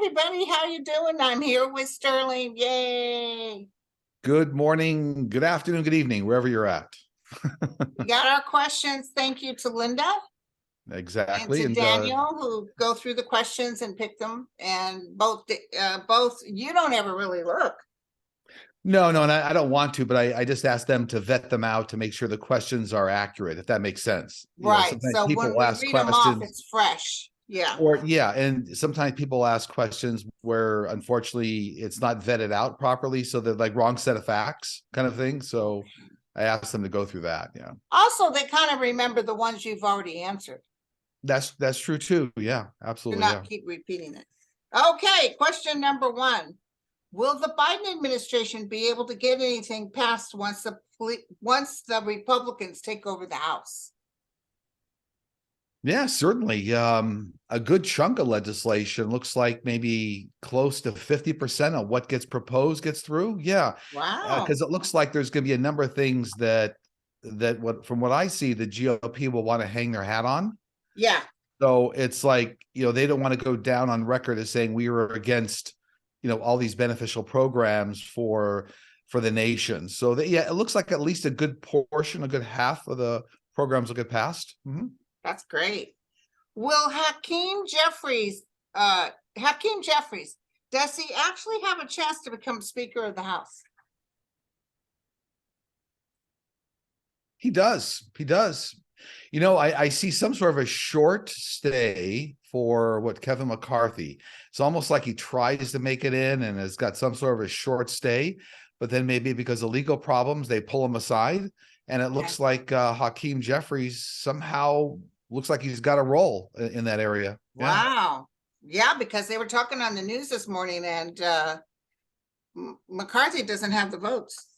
everybody. How you doing? I'm here with Sterling. Yay. Good morning, good afternoon, good evening, wherever you're at. We got our questions. Thank you to Linda and Exactly. to And Daniel who go through the questions and pick them. And both you don't ever really look. no, and I don't want to, but I just asked them to vet them out to make sure the questions are accurate, if that makes sense. Right. Sometimes So people when we ask read them off, questions, it's fresh. Yeah. and sometimes people ask questions where unfortunately it's not vetted out properly, so they're like wrong set of facts kind of thing. So I asked them to go through that. Yeah. Also, they kind of remember the ones you've already answered. That's true too. Yeah, To absolutely. not keep repeating it. Okay, question number 1. Will the Biden administration be able to get anything passed once the Republicans take over the House? Yeah, certainly. A good chunk of legislation looks like maybe close to 50% of what gets proposed gets through. Yeah. Wow. Because it looks like there's going to be a number of things that from what I see, the GOP will want to hang their hat on. Yeah. So it's like, they don't want to go down on record as saying we were against, all these beneficial programs for the nation. So it looks like at least a good portion, a good half of the programs will get passed. Mm-hmm. That's great. Will Hakeem Jeffries, does he actually have a chance to become Speaker of the House? He does. I see some sort of a short stay for Kevin McCarthy. It's almost like he tries to make it in and has got some sort of a short stay, but then maybe because of legal problems, they pull him aside. And it looks like Hakeem Jeffries somehow looks like he's got a role in that area. Wow. Yeah, because they were talking on the news this morning and McCarthy doesn't have the votes.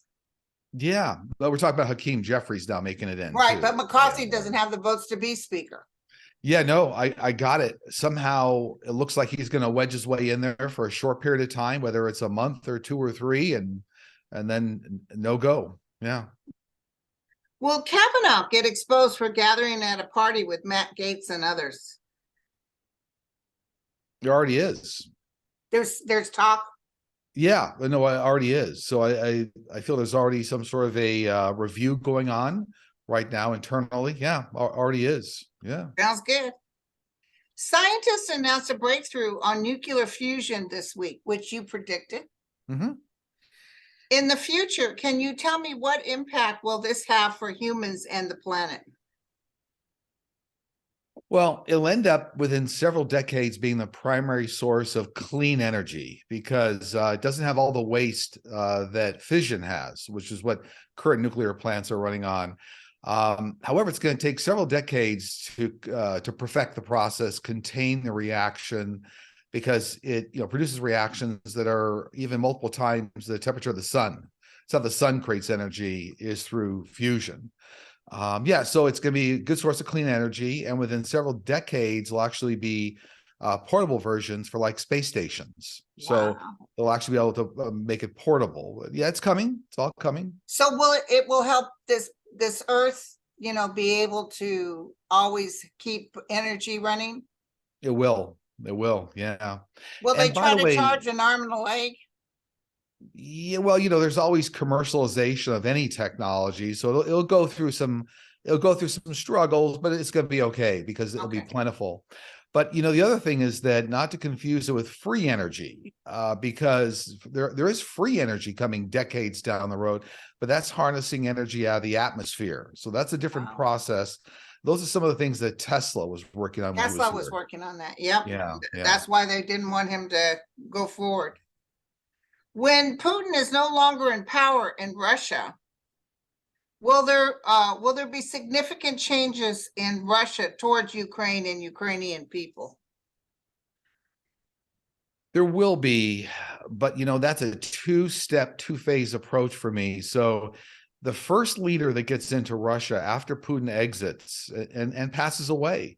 Yeah, but we're talking about Hakeem Jeffries now making it in. Right, too. but McCarthy doesn't have the votes to be Speaker. Yeah, no, I got it. Somehow it looks like he's going to wedge his way in there for a short period of time, whether it's a month or 2 or 3, and then no go. Yeah. Will Kavanaugh get exposed for gathering at a party with Matt Gaetz and others? There already is. There's talk. Yeah, no, it already is. So I feel there's already some sort of a review going on right now internally. Yeah, already is. Yeah. Sounds good. Scientists announced a breakthrough on nuclear fusion this week, which you predicted. Mm-hmm. In the future, can you tell me what impact will this have for humans and the planet? Well, it'll end up within several decades being the primary source of clean energy because it doesn't have all the waste that fission has, which is what current nuclear plants are running on. However, it's going to take several decades to perfect the process, contain the reaction, because it produces reactions that are even multiple times the temperature of the sun. It's how the sun creates energy is through fusion. So it's going to be a good source of clean energy, and within several decades, will actually be portable versions for like space stations. Wow. So they'll actually be able to make it portable. Yeah, it's coming. It's all coming. So it will help this Earth, be able to always keep energy running? It will. Yeah. Will they try to charge an arm and a leg? Yeah, well, there's always commercialization of any technology, so it'll go through some struggles, but it's going to be okay because it'll be plentiful. But the other thing is that not to confuse it with free energy, because there is free energy coming decades down the road, but that's harnessing energy out of the atmosphere. So that's a different process. Those are some of the things that Tesla was working on. Tesla was working on that. Yep. Yeah. That's why they didn't want him to go forward. When Putin is no longer in power in Russia, will there be significant changes in Russia towards Ukraine and Ukrainian people? There will be, but that's a two-phase approach for me. So the first leader that gets into Russia after Putin exits and passes away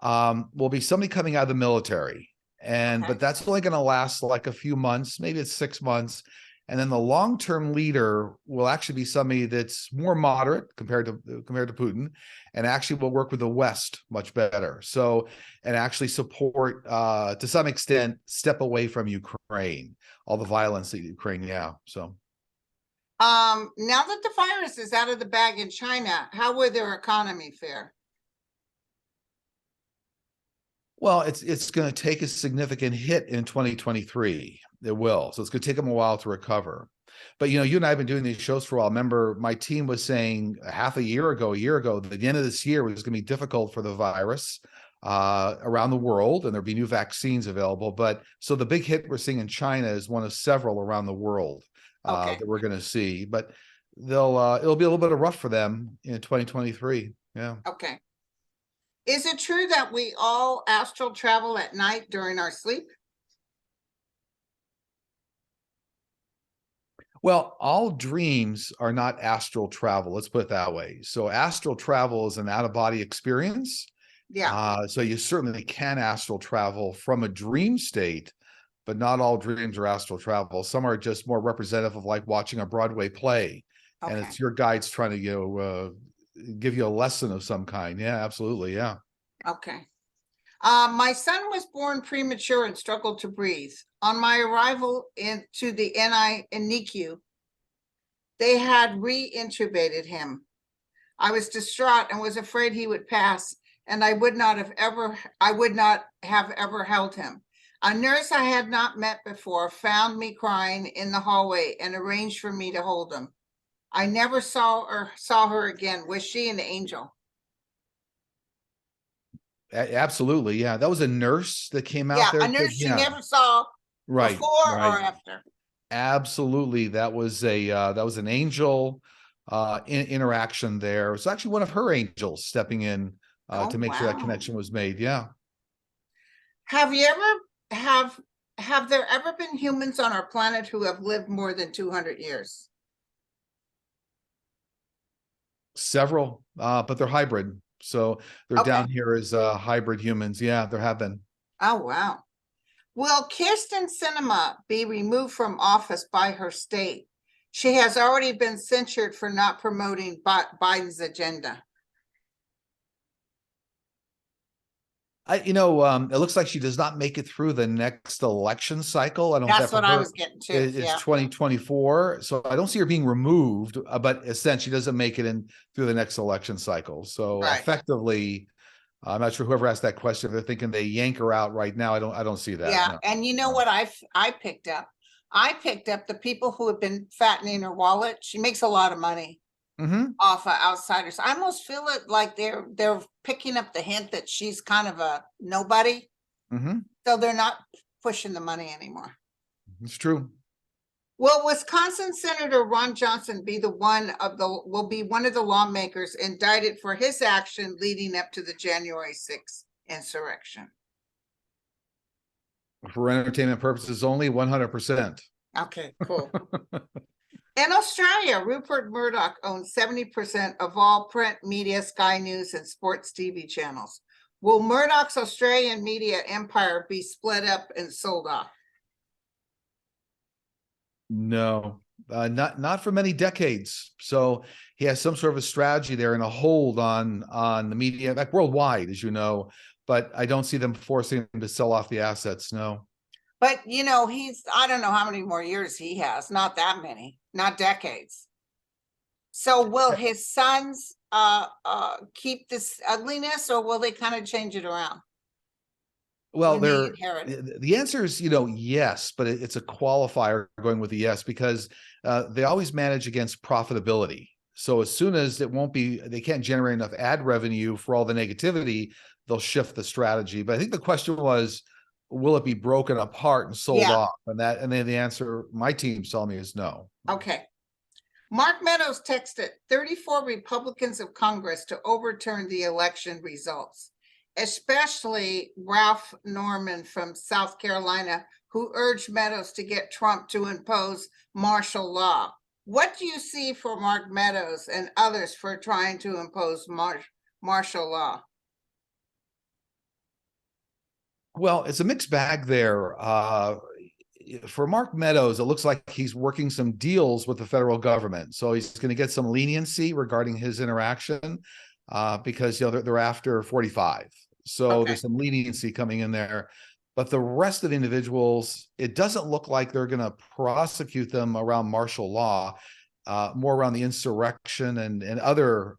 will be somebody coming out of the military. But that's only going to last like a few months, maybe it's 6 months. And then the long-term leader will actually be somebody that's more moderate compared to Putin, and actually will work with the West much better. So, and actually support, to some extent, step away from Ukraine, all the violence in Ukraine. Yeah. So, Now that the virus is out of the bag in China, how will their economy fare? well, it's going to take a significant hit in 2023. It will. So it's going to take them a while to recover. But you and I have been doing these shows for a while. Remember, my team was saying a year ago, that the end of this year was going to be difficult for the virus around the world, and there'll be new vaccines available. But so the big hit we're seeing in China is one of several around the world that we're going to see. But it'll be a little bit of rough for them in 2023. Yeah. Okay. Is it true that we all astral travel at night during our sleep? Well, all dreams are not astral travel. Let's put it that way. So astral travel is an out-of-body experience. Yeah. So you certainly can astral travel from a dream state, but not all dreams are astral travel. Some are just more representative of like watching a Broadway play, and Okay. it's your guides trying to give you a lesson of some kind. Yeah, absolutely. Yeah. Okay. My son was born premature and struggled to breathe. On my arrival into the NICU, they had reintubated him. I was distraught and was afraid he would pass, and I would not have ever held him. A nurse I had not met before found me crying in the hallway and arranged for me to hold him. I never saw her again. Was she an angel? Absolutely. Yeah. That was a nurse that came out Yeah, there. a nurse she Yeah. never saw Right. before Right. or after. Absolutely. That was an angel interaction there. It's actually one of her angels stepping in Oh, to make sure that wow. connection was made. Yeah. Have you ever have there ever been humans on our planet who have lived more than 200 years? Several, but they're hybrid. So they're Okay. down here as hybrid humans. Yeah, there have been. Oh, wow. Will Kirsten Sinema be removed from office by her state? She has already been censured for not promoting Biden's agenda. It looks like she does not make it through the next election cycle. I don't know if That's that for what I her was getting to. is Yeah. 2024. So I don't see her being removed, but essentially she doesn't make it in through the next election cycle. So Right. effectively, I'm not sure whoever asked that question, if they're thinking they yank her out right now. I don't see that. Yeah. No. And you know No. what I picked up? I picked up the people who have been fattening her wallet. She makes a lot of money off of outsiders. I almost feel it like they're picking up the hint that she's kind of a nobody. So they're not pushing the money anymore. It's true. Will Wisconsin Senator Ron Johnson will be one of the lawmakers indicted for his action leading up to the January 6th insurrection? For entertainment purposes only, 100%. Okay, cool. In Australia, Rupert Murdoch owns 70% of all print media, Sky News, and sports TV channels. Will Murdoch's Australian media empire be split up and sold off? No, not for many decades. So he has some sort of a strategy there and a hold on the media, like worldwide, as you know. But I don't see them forcing him to sell off the assets. No. But I don't know how many more years he has. Not that many, not decades. So will his sons keep this ugliness, or will they kind of change it around? Well, The answer is, yes, but it's a qualifier going with the yes, because they always manage against profitability. So as soon as they can't generate enough ad revenue for all the negativity, they'll shift the strategy. But I think the question was, will it be broken apart and sold off? And then the answer my team's telling me is no. Okay. Mark Meadows texted 34 Republicans of Congress to overturn the election results, especially Ralph Norman from South Carolina, who urged Meadows to get Trump to impose martial law. What do you see for Mark Meadows and others for trying to impose martial law? Well, it's a mixed bag there. for Mark Meadows, it looks like he's working some deals with the federal government. So he's going to get some leniency regarding his interaction because, they're after 45. So Okay. there's some leniency coming in there. But the rest of the individuals, it doesn't look like they're going to prosecute them around martial law, more around the insurrection and other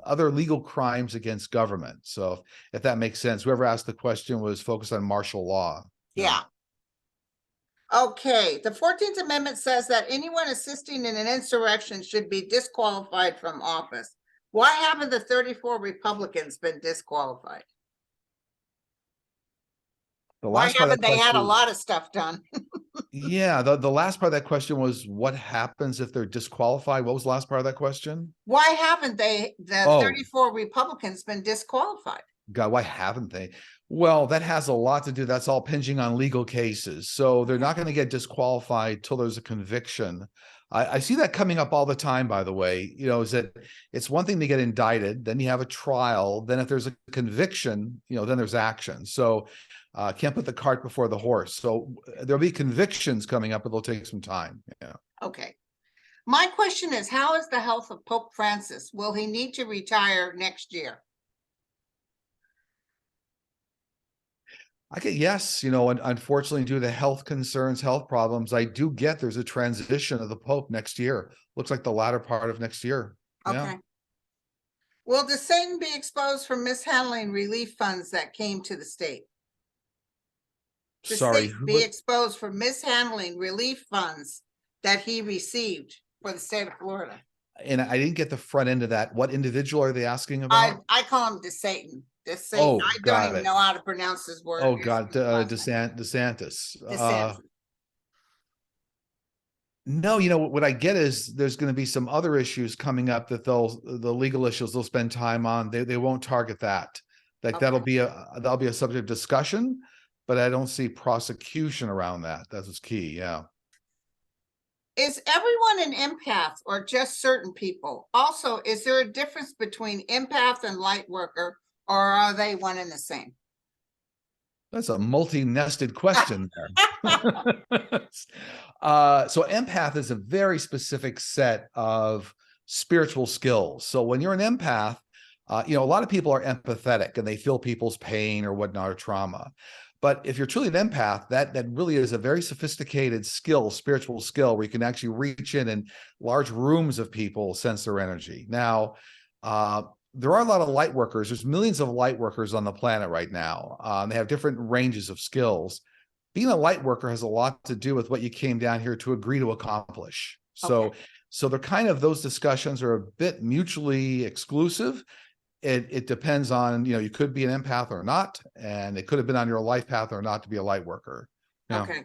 legal crimes against government. So if that makes sense, whoever asked the question was focused on martial law. Yeah. Okay, the 14th Amendment says that anyone assisting in an insurrection should be disqualified from office. Why haven't the 34 Republicans been disqualified? The Why last part of haven't that they had a question, lot of stuff done? yeah, the last part of that question was what happens if they're disqualified? What was the last part of that question? Why haven't the Oh, 34 Republicans been disqualified? God, why haven't they? Well, that has a lot to do. That's all pinging on legal cases. So they're not going to get disqualified till there's a conviction. I see that coming up all the time, by the way. Is that it's one thing to get indicted, then you have a trial. Then if there's a conviction, then there's action. So can't put the cart before the horse. So there'll be convictions coming up, but they'll take some time. Yeah. Okay. My question is, how is the health of Pope Francis? Will he need to retire next year? I get yes, and unfortunately, due to health concerns, health problems, I do get there's a transition of the Pope next year. Looks like the latter part of next year. Okay. Yeah. Will the Satan be exposed for mishandling relief funds that came to the state? The Sorry, state be exposed for mishandling relief funds that he received for the state of Florida. And I didn't get the front end of that. What individual are they asking about? I call him the Satan. The Satan. Oh, I don't got even it. know how to pronounce his word. Oh, God, DeSantis. DeSantis. No, what I get is there's going to be some other issues coming up that the legal issues they'll spend time on. They won't target that. Like Okay. that'll be a subject of discussion, but I don't see prosecution around that. That's what's key. Yeah. Is everyone an empath or just certain people? Also, is there a difference between empath and light worker, or are they one and the same? That's a multi-nested question there. So empath is a very specific set of spiritual skills. So when you're an empath, a lot of people are empathetic and they feel people's pain or whatnot or trauma. But if you're truly an empath, that really is a very sophisticated skill, spiritual skill, where you can actually reach in and large rooms of people sense their energy. Now, there are a lot of light workers. There's millions of light workers on the planet right now. They have different ranges of skills. Being a light worker has a lot to do with what you came down here to agree to accomplish. So they're kind of, those discussions are a bit mutually exclusive. It depends on, you could be an empath or not, and it could have been on your life path or not to be a light worker. Yeah. Okay.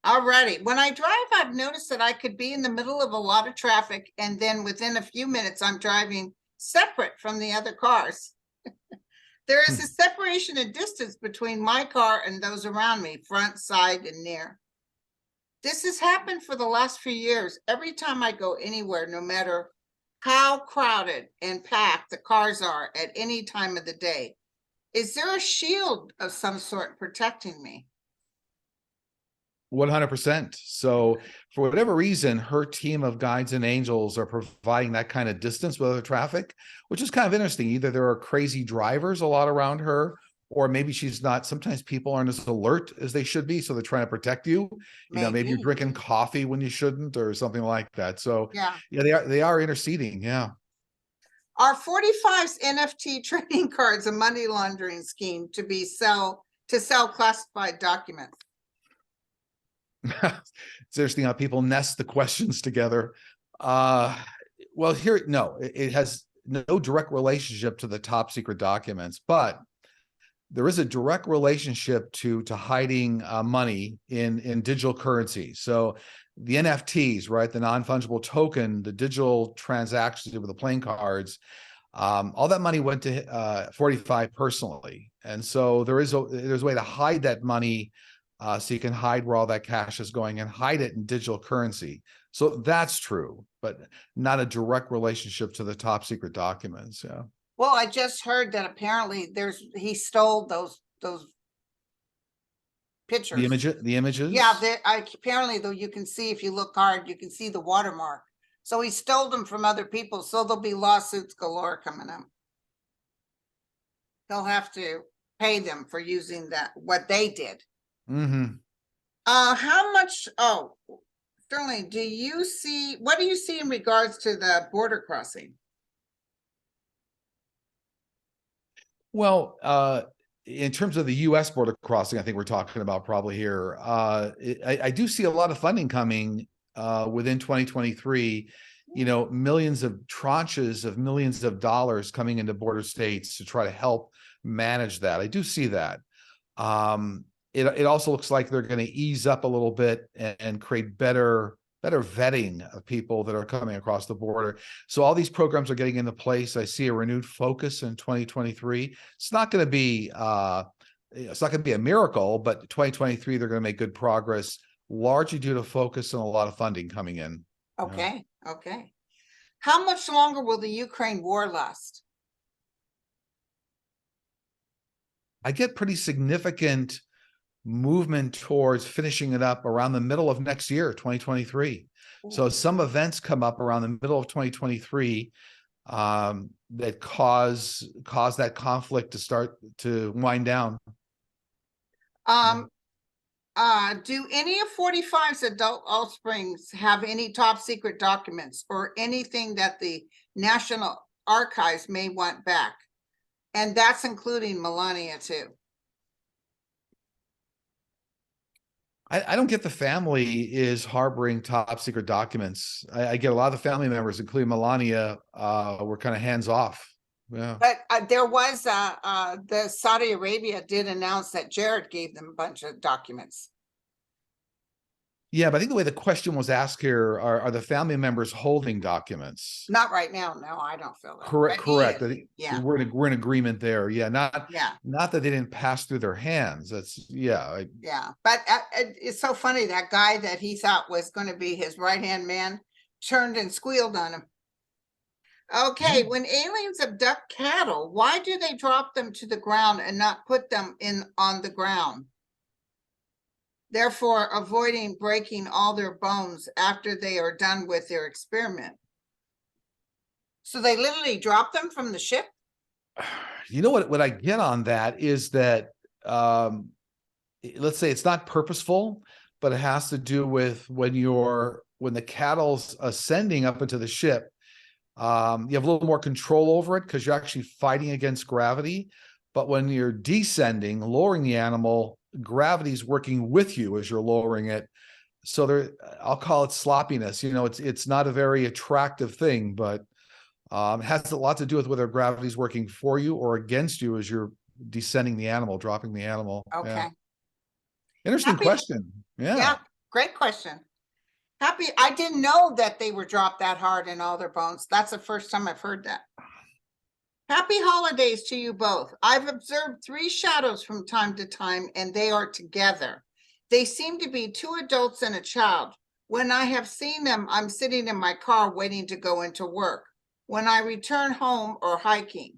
Alrighty. When I drive, I've noticed that I could be in the middle of a lot of traffic, and then within a few minutes, I'm driving separate from the other cars. There is a separation in distance between my car and those around me, front, side, and near. This has happened for the last few years. Every time I go anywhere, no matter how crowded and packed the cars are at any time of the day. Is there a shield of some sort protecting me? 100%. So for whatever reason, her team of guides and angels are providing that kind of distance with other traffic, which is kind of interesting. Either there are crazy drivers a lot around her, or maybe she's not. Sometimes people aren't as alert as they should be, so they're trying to protect you. Maybe you're drinking coffee when you shouldn't, or something like that. So yeah, they are interceding. Yeah. Are 45's NFT trading cards a money laundering scheme to sell classified documents? It's interesting how people nest the questions together. Well, no, it has no direct relationship to the top secret documents, but there is a direct relationship to hiding money in digital currency. So the NFTs, right, the non-fungible token, the digital transactions with the playing cards, all that money went to 45 personally, and so there's a way to hide that money. So you can hide where all that cash is going and hide it in digital currency. So that's true, but not a direct relationship to the top secret documents. Yeah. Well, I just heard that apparently he stole those pictures. The images. Yeah, apparently though, you can see, if you look hard, you can see the watermark. So he stole them from other people, so there'll be lawsuits galore coming up. He'll have to pay them for using what they did. Mm-hmm. How much, Sterling, what do you see in regards to the border crossing? Well, in terms of the U.S. border crossing, I think we're talking about probably here. I do see a lot of funding coming within 2023. You know, millions of tranches of millions of dollars coming into border states to try to help manage that. I do see that. It also looks like they're going to ease up a little bit and create better vetting of people that are coming across the border. So all these programs are getting into place. I see a renewed focus in 2023. It's not going to be a miracle, but 2023 they're going to make good progress, largely due to focus and a lot of funding coming in. Okay, okay. How much longer will the Ukraine war last? I get pretty significant movement towards finishing it up around the middle of next year, 2023. So some events come up around the middle of 2023 that cause that conflict to start to wind down. Do any of 45's adult offsprings have any top secret documents or anything that the National Archives may want back? And that's including Melania too. I don't get the family is harboring top secret documents. I get a lot of the family members, including Melania, were kind of hands off. Yeah. But there was the Saudi Arabia did announce that Jared gave them a bunch of documents. Yeah, but I think the way the question was asked here are the family members holding documents? Not right now. No, I don't feel that. Correct. Yeah, we're in agreement there. Yeah, not yeah, not that they didn't pass through their hands. That's yeah. yeah. But it's so funny, that guy that he thought was going to be his right-hand man turned and squealed on him. Okay, when aliens abduct cattle, why do they drop them to the ground and not put them on the ground? Therefore, avoiding breaking all their bones after they are done with their experiment. So they literally drop them from the ship? You know what I get on that is that let's say it's not purposeful, but it has to do with when the cattle's ascending up into the ship, you have a little more control over it because you're actually fighting against gravity. But when you're descending, lowering the animal, gravity's working with you as you're lowering it. So I'll call it sloppiness. You know, it's not a very attractive thing, but it has a lot to do with whether gravity's working for you or against you as you're descending the animal, dropping the animal. Okay. Yeah. Interesting question. Yeah, great question. I didn't know that they were dropped that hard in all their bones. That's the first time I've heard that. Happy holidays to you both. I've observed 3 shadows from time to time, and they are together. They seem to be 2 adults and a child. When I have seen them, I'm sitting in my car waiting to go into work. When I return home or hiking,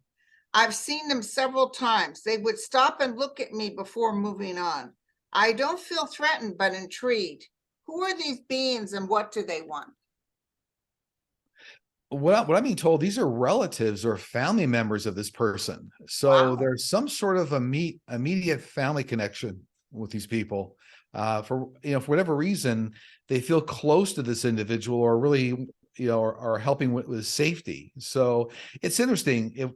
I've seen them several times. They would stop and look at me before moving on. I don't feel threatened, but intrigued. Who are these beings and what do they want? What I'm being told, these are relatives or family members of this person. So Wow. there's some sort of immediate family connection with these people. For whatever reason, they feel close to this individual or really, are helping with safety. So it's interesting.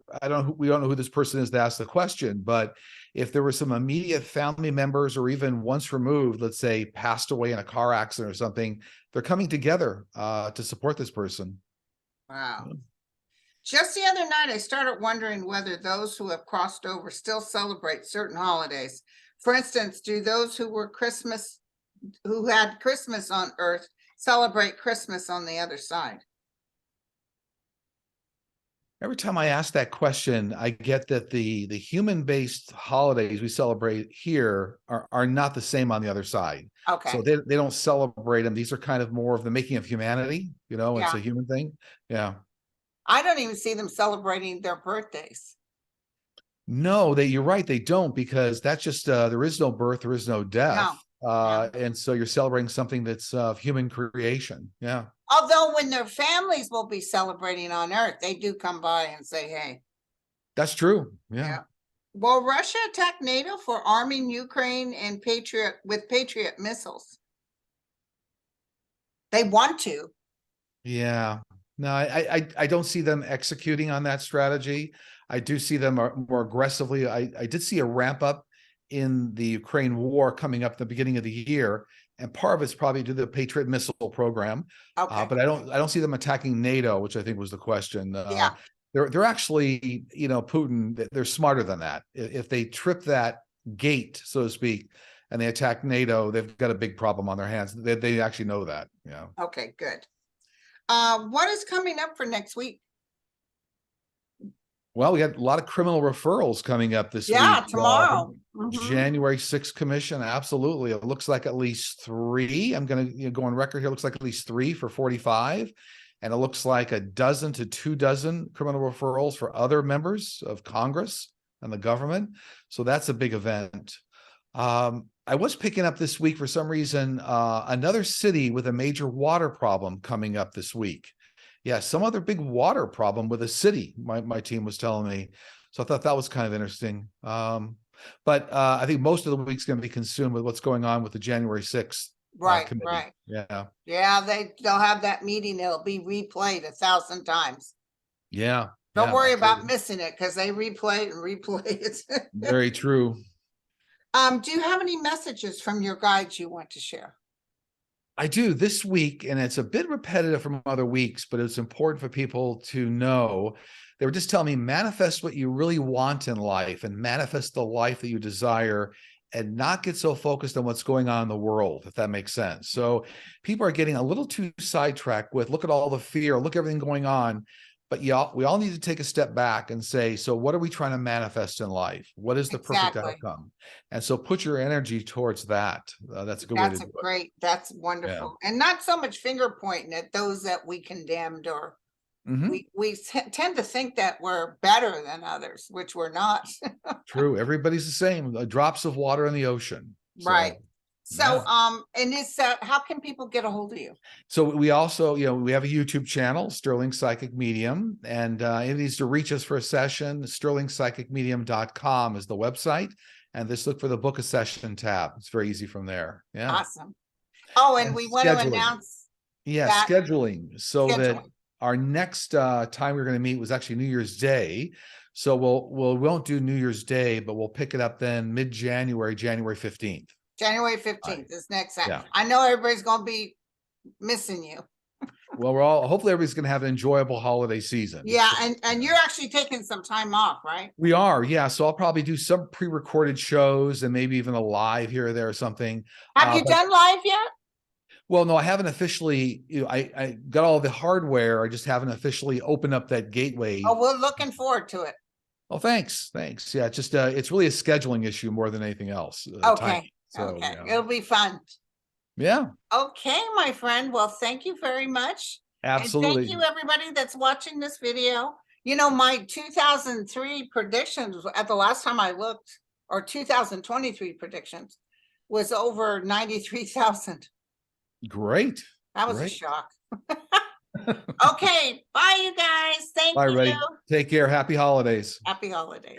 We don't know who this person is to ask the question, but if there were some immediate family members or even once removed, let's say passed away in a car accident or something, they're coming together to support this person. Wow. Just the other night, I started wondering whether those who have crossed over still celebrate certain holidays. For instance, do those who had Christmas on Earth celebrate Christmas on the other side? Every time I ask that question, I get that the human-based holidays we celebrate here are not the same on the other side. Okay. So they don't celebrate them. These are kind of more of the making of humanity. It's a human thing. Yeah. I don't even see them celebrating their birthdays. No, you're right. They don't, because that's just, there is no birth, there is no death. No. And so you're celebrating something that's of human creation. Yeah. Although when their families will be celebrating on Earth, they do come by and say, hey. That's true. Yeah. Yeah. Will Russia attack NATO for arming Ukraine and with Patriot missiles? They want to. Yeah. No, I don't see them executing on that strategy. I do see them more aggressively. I did see a ramp up in the Ukraine war coming up at the beginning of the year, and part of it's probably due to the Patriot missile program. Okay. But I don't see them attacking NATO, which I think was the question. Yeah. They're actually, Putin, they're smarter than that. If they trip that gate, so to speak, and they attack NATO, they've got a big problem on their hands. They actually know that. Yeah. Okay, good. What is coming up for next week? Well, we got a lot of criminal referrals coming up this week. Yeah, tomorrow. January 6th commission. Absolutely. It looks like at least 3. I'm going to go on record here. Looks like at least 3 for 45. And it looks like a dozen to 2 dozen criminal referrals for other members of Congress and the government. So that's a big event. I was picking up this week for some reason, another city with a major water problem coming up this week. Yeah, some other big water problem with a city, my team was telling me. So I thought that was kind of interesting. But I think most of the week's going to be consumed with what's going on with the January 6th committee. Right. Yeah. Yeah, they'll have that meeting. It'll be replayed 1,000 times. Yeah. Don't worry about missing it, because they replay and replay it. Very true. Do you have any messages from your guides you want to share? I do this week, and it's a bit repetitive from other weeks, but it's important for people to know. They were just telling me, manifest what you really want in life and manifest the life that you desire, and not get so focused on what's going on in the world, if that makes sense. So people are getting a little too sidetracked with, look at all the fear, look at everything going on. But we all need to take a step back and say, so what are we trying to manifest in life? What is the perfect outcome? And so put your energy towards that. That's a good way to do it. That's wonderful. Yeah. And not so much finger pointing at those that we condemned, or we tend to think that we're better than others, which we're not. True. Everybody's the same. Drops of water in the ocean. Right. So, and how can people get a hold of you? So we also, we have a YouTube channel, Sterling Psychic Medium, and it needs to reach us for a session. sterlingpsychicmedium.com is the website, and just look for the book a session tab. It's very easy from there. Yeah. Awesome. Oh, and we want to announce. Scheduling. So that our next time we're going to meet was actually New Year's Day. So we won't do New Year's Day, but we'll pick it up then mid-January, January 15th. January 15th is next time. Yeah. I know everybody's going to be missing you. Well, hopefully everybody's going to have an enjoyable holiday season. Yeah. And you're actually taking some time off, right? We are. Yeah. So I'll probably do some pre-recorded shows and maybe even a live here or there or something. Have you done live yet? Well, no, I haven't officially, I got all the hardware. I just haven't officially opened up that gateway. Oh, we're looking forward to it. Oh, thanks. Yeah. It's just, it's really a scheduling issue more than anything else. Okay. So, it'll be fun. Yeah. Okay, my friend. Well, thank you very much. Absolutely. And thank you, everybody that's watching this video. My 2003 predictions at the last time I looked, or 2023 predictions, was over 93,000. Great. That was a shock. Okay. Bye, you guys. Thank you. Bye, Ray. Take care. Happy holidays. Happy holidays.